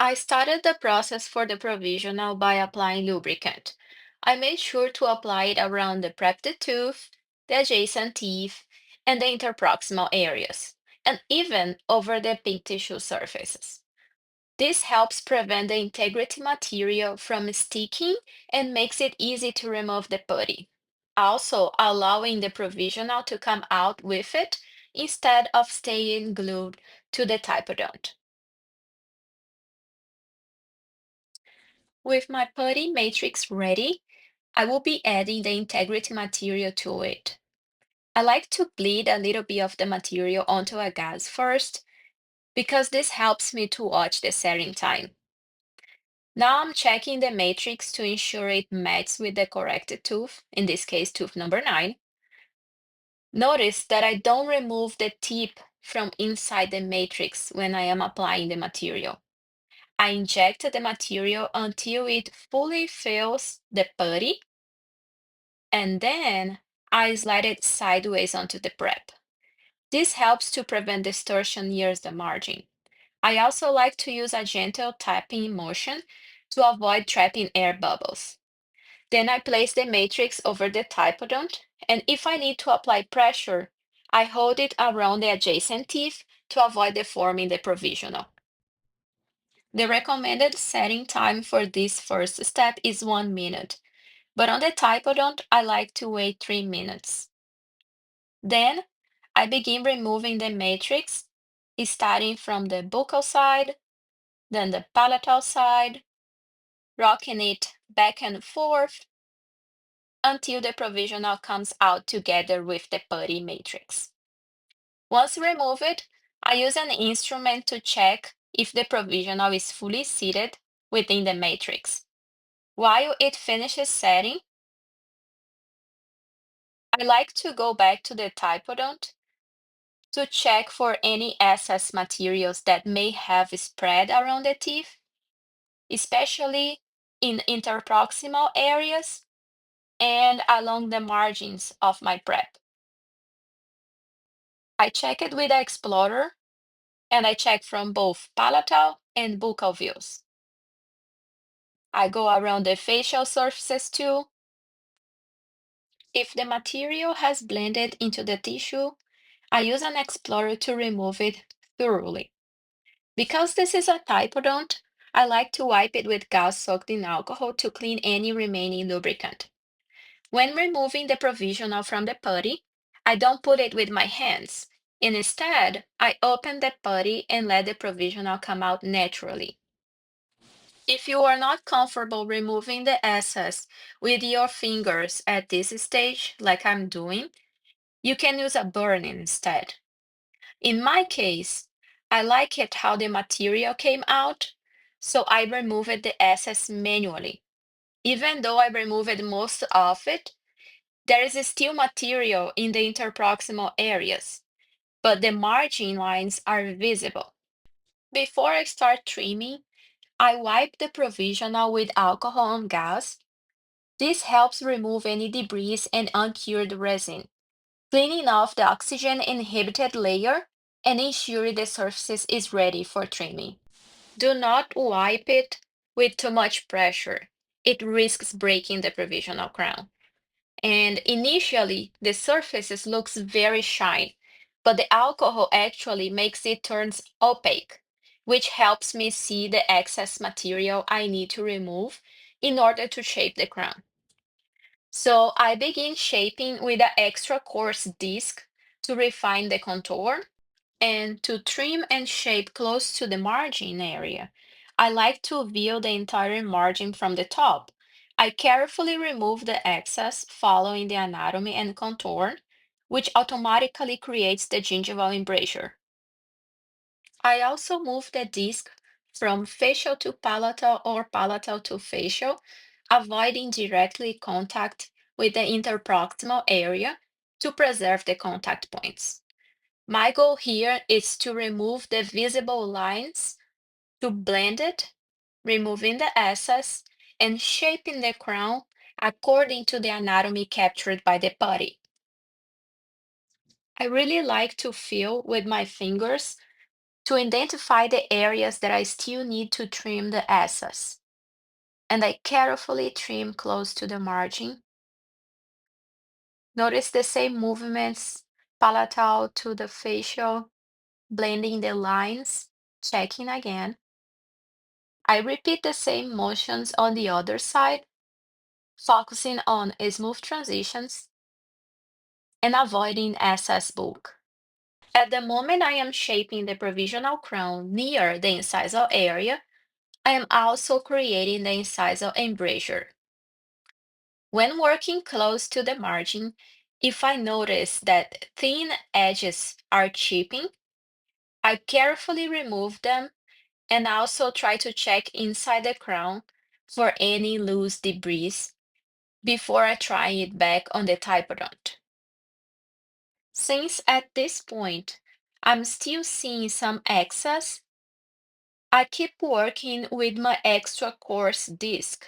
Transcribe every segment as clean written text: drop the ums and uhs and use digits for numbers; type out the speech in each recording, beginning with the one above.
I started the process for the provisional by applying lubricant. I made sure to apply it around the prepped tooth, the adjacent teeth, and the interproximal areas, and even over the pink tissue surfaces. This helps prevent the integrity material from sticking and makes it easy to remove the putty, also allowing the provisional to come out with it instead of staying glued to the typodont. With my putty matrix ready, I will be adding the integrity material to it. I like to bleed a little bit of the material onto a gauze first because this helps me to watch the setting time. Now I'm checking the matrix to ensure it matches with the corrected tooth, in this case tooth number 9. Notice that I don't remove the tip from inside the matrix when I am applying the material. I inject the material until it fully fills the putty, and then I slide it sideways onto the prep. This helps to prevent distortion near the margin. I also like to use a gentle tapping motion to avoid trapping air bubbles. Then I place the matrix over the typodont, and if I need to apply pressure, I hold it around the adjacent teeth to avoid deforming the provisional. The recommended setting time for this first step is 1 minute, but on the typodont, I like to wait 3 minutes. Then I begin removing the matrix, starting from the buccal side, then the palatal side, rocking it back and forth until the provisional comes out together with the putty matrix. Once removed, I use an instrument to check if the provisional is fully seated within the matrix. While it finishes setting, I like to go back to the typodont to check for any excess materials that may have spread around the teeth, especially in interproximal areas and along the margins of my prep. I check it with the explorer and I check from both palatal and buccal views. I go around the facial surfaces too. If the material has blended into the tissue, I use an explorer to remove it thoroughly. Because this is a typodont, I like to wipe it with gauze soaked in alcohol to clean any remaining lubricant. When removing the provisional from the putty, I don't put it with my hands. Instead, I open the putty and let the provisional come out naturally. If you are not comfortable removing the excess with your fingers at this stage, like I'm doing, you can use a burn instead. In my case, I like it how the material came out, so I removed the excess manually. Even though I removed most of it, there is still material in the interproximal areas, but the margin lines are visible. Before I start trimming, I wipe the provisional with alcohol and gas. This helps remove any debris and uncured resin, cleaning off the oxygen-inhibited layer and ensuring the surface is ready for trimming. Do not wipe it with too much pressure. It risks breaking the provisional crown. And initially, the surfaces looks very shiny, but the alcohol actually makes it turns opaque, which helps me see the excess material I need to remove in order to shape the crown. So I begin shaping with an extra coarse disc to refine the contour and to trim and shape close to the margin area. I like to view the entire margin from the top. I carefully remove the excess following the anatomy and contour, which automatically creates the gingival embrasure. I also move the disc from facial to palatal or palatal to facial, avoiding directly contact with the interproximal area to preserve the contact points. My goal here is to remove the visible lines, to blend it, removing the excess, and shaping the crown according to the anatomy captured by the putty. I really like to feel with my fingers to identify the areas that I still need to trim the excess. And I carefully trim close to the margin. Notice the same movements, palatal to the facial, blending the lines, checking again. I repeat the same motions on the other side, focusing on smooth transitions and avoiding excess bulk. At the moment I am shaping the provisional crown near the incisal area, I am also creating the incisal embrasure. When working close to the margin, if I notice that thin edges are chipping, I carefully remove them and also try to check inside the crown for any loose debris before I try it back on the typodont. Since at this point I'm still seeing some excess, I keep working with my extra coarse disc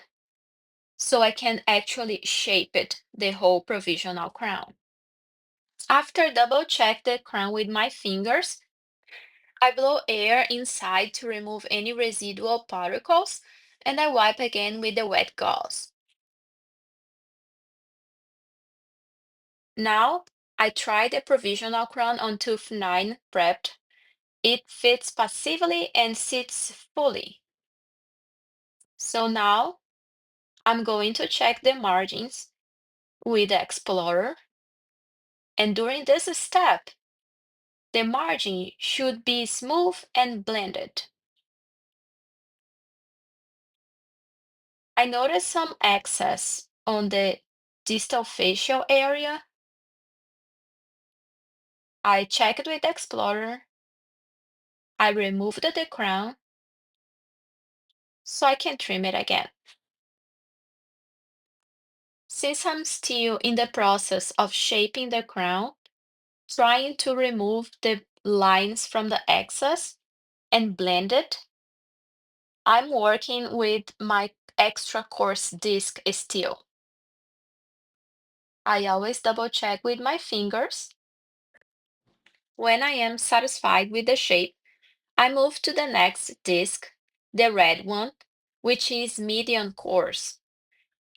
so I can actually shape it, the whole provisional crown. After double check the crown with my fingers, I blow air inside to remove any residual particles and I wipe again with the wet gauze. Now, I try the provisional crown on tooth 9 prepped. It fits passively and sits fully. So now, I'm going to check the margins with the Explorer. And during this step, the margin should be smooth and blended. I noticed some excess on the distal facial area. I checked with the Explorer. I removed the crown so I can trim it again. Since I'm still in the process of shaping the crown, trying to remove the lines from the excess and blend it, I'm working with my extra coarse disc still. I always double check with my fingers. When I am satisfied with the shape, I move to the next disc, the red one, which is medium coarse.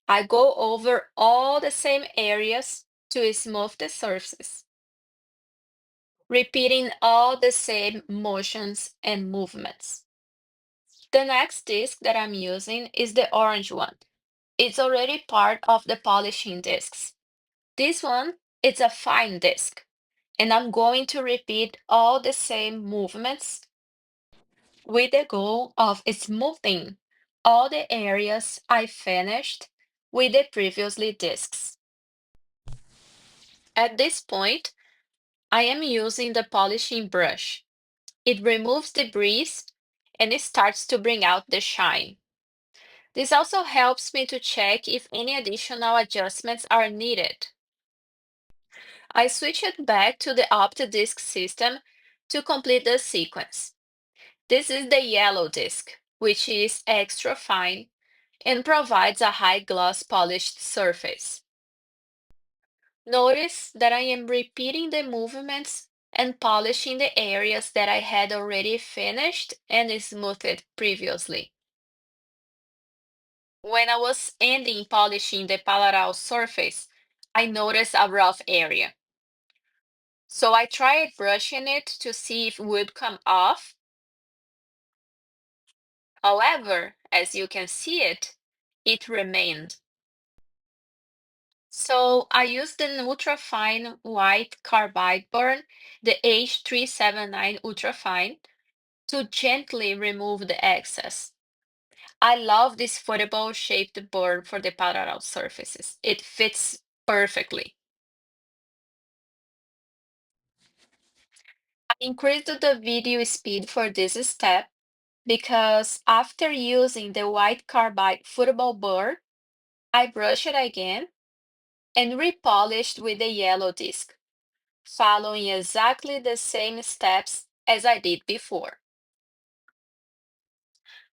I go over all the same areas to smooth the surfaces, repeating all the same motions and movements. The next disc that I'm using is the orange one. It's already part of the polishing discs. This one is a fine disc, and I'm going to repeat all the same movements with the goal of smoothing all the areas I finished with the previously discs. At this point, I am using the polishing brush. It removes debris and it starts to bring out the shine. This also helps me to check if any additional adjustments are needed. I switch it back to the OptiDisc system to complete the sequence. This is the yellow disc, which is extra fine and provides a high gloss polished surface. Notice that I am repeating the movements and polishing the areas that I had already finished and smoothed previously. When I was ending polishing the palatal surface, I noticed a rough area. So I tried brushing it to see if it would come off. However, as you can see it remained. So I used the ultrafine white carbide burn, the H379 ultrafine, to gently remove the excess. I love this football shaped burn for the parallel surfaces. It fits perfectly. I increased the video speed for this step because after using the white carbide football burr, I brushed it again and repolished with the yellow disc, following exactly the same steps as I did before.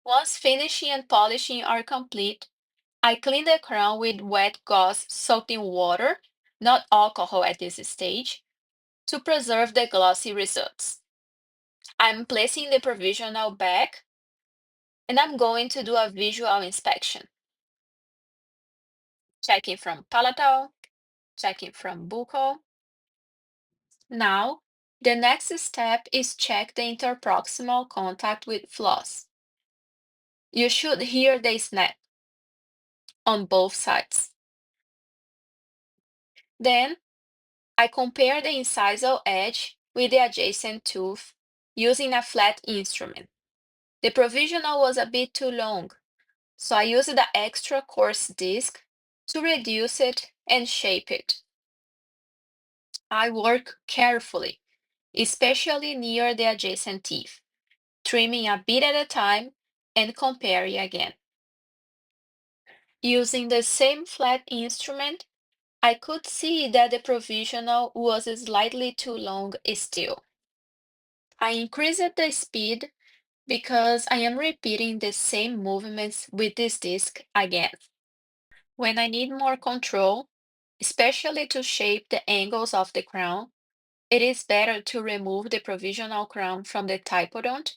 Once finishing and polishing are complete, I clean the crown with wet gauze soaked in water, not alcohol at this stage, to preserve the glossy results. I'm placing the provisional back and I'm going to do a visual inspection, checking from palatal, checking from buccal. Now, the next step is check the interproximal contact with floss. You should hear the snap on both sides. Then, I compare the incisal edge with the adjacent tooth using a flat instrument. The provisional was a bit too long, so I used the extra coarse disc to reduce it and shape it. I work carefully, especially near the adjacent teeth, trimming a bit at a time and comparing again. Using the same flat instrument, I could see that the provisional was slightly too long still. I increased the speed because I am repeating the same movements with this disc again. When I need more control, especially to shape the angles of the crown, it is better to remove the provisional crown from the typodont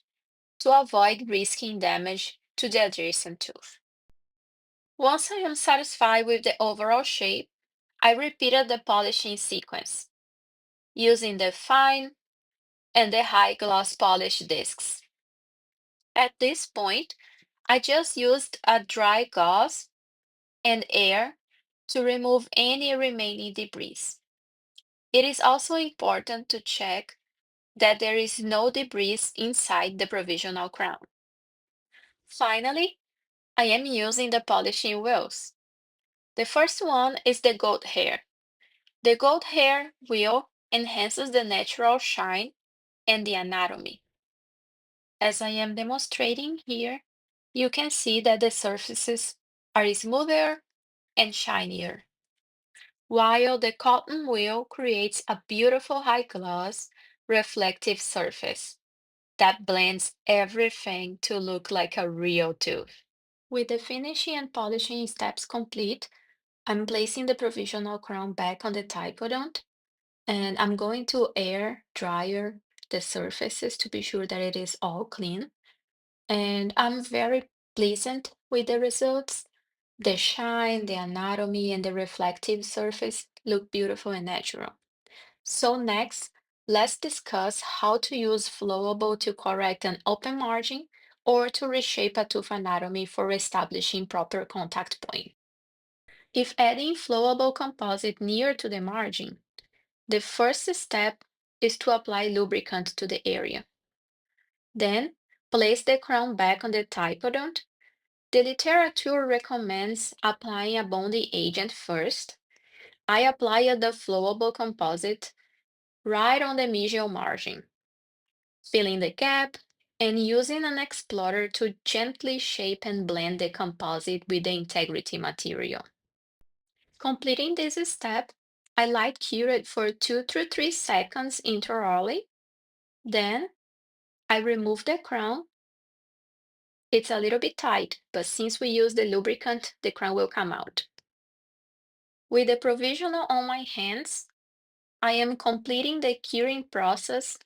to avoid risking damage to the adjacent tooth. Once I am satisfied with the overall shape, I repeated the polishing sequence, using the fine and the high gloss polish discs. At this point, I just used a dry gauze and air to remove any remaining debris. It is also important to check that there is no debris inside the provisional crown. Finally, I am using the polishing wheels. The first one is the goat hair. The goat hair wheel enhances the natural shine and the anatomy. As I am demonstrating here, you can see that the surfaces are smoother and shinier, while the cotton wheel creates a beautiful high gloss, reflective surface that blends everything to look like a real tooth. With the finishing and polishing steps complete, I'm placing the provisional crown back on the typodont, and I'm going to air dryer the surfaces to be sure that it is all clean. And I'm very pleasant with the results. The shine, the anatomy, and the reflective surface look beautiful and natural. So next, let's discuss how to use flowable to correct an open margin or to reshape a tooth anatomy for establishing proper contact point. If adding flowable composite near to the margin, the first step is to apply lubricant to the area. Then, place the crown back on the typodont. The literature recommends applying a bonding agent first. I applied the flowable composite right on the mesial margin, filling the gap and using an explorer to gently shape and blend the composite with the integrity material. Completing this step, I light cure it for 2 to 3 seconds intraorally. Then I remove the crown. It's a little bit tight, but since we use the lubricant, the crown will come out. With the provisional on my hands, I am completing the curing process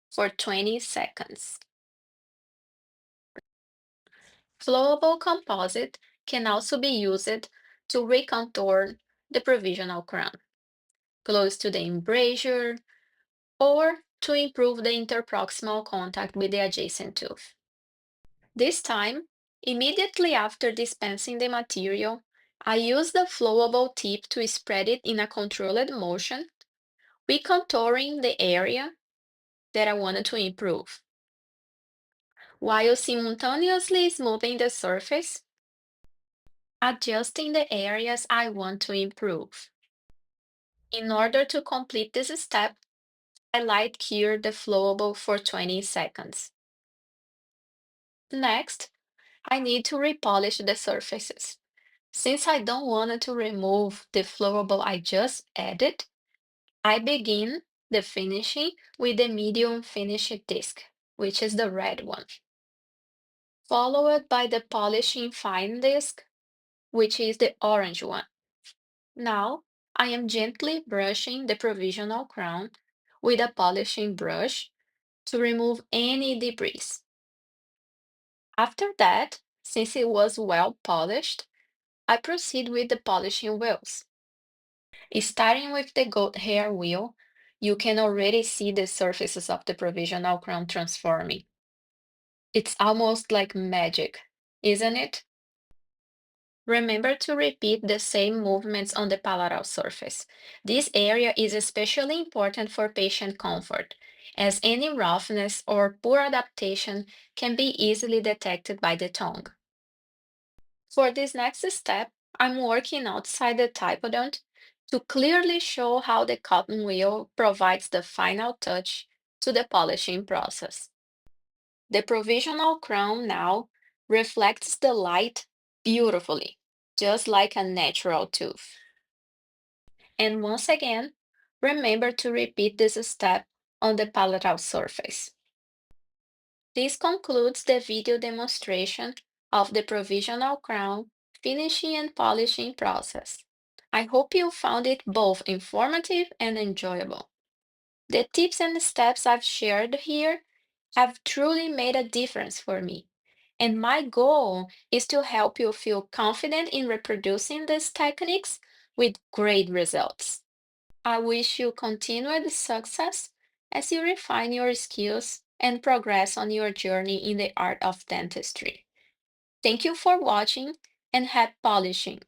for 20 seconds. Flowable composite can also be used to recontour the provisional crown, close to the embrasure, or to improve the interproximal contact with the adjacent tooth. This time, immediately after dispensing the material, I use the flowable tip to spread it in a controlled motion, recontouring the area that I wanted to improve, while simultaneously smoothing the surface, adjusting the areas I want to improve. In order to complete this step, I light cure the flowable for 20 seconds. Next, I need to repolish the surfaces. Since I don't want to remove the flowable I just added, I begin the finishing with the medium finish disc, which is the red one, followed by the polishing fine disc, which is the orange one. Now, I am gently brushing the provisional crown with a polishing brush to remove any debris. After that, since it was well polished, I proceed with the polishing wheels. Starting with the goat hair wheel, you can already see the surfaces of the provisional crown transforming. It's almost like magic, isn't it? Remember to repeat the same movements on the palatal surface. This area is especially important for patient comfort, as any roughness or poor adaptation can be easily detected by the tongue. For this next step, I'm working outside the typodont to clearly show how the cotton wheel provides the final touch to the polishing process. The provisional crown now reflects the light beautifully, just like a natural tooth. And once again, remember to repeat this step on the palatal surface. This concludes the video demonstration of the provisional crown finishing and polishing process. I hope you found it both informative and enjoyable. The tips and steps I've shared here have truly made a difference for me, and my goal is to help you feel confident in reproducing these techniques with great results. I wish you continued success as you refine your skills and progress on your journey in the art of dentistry. Thank you for watching and happy polishing.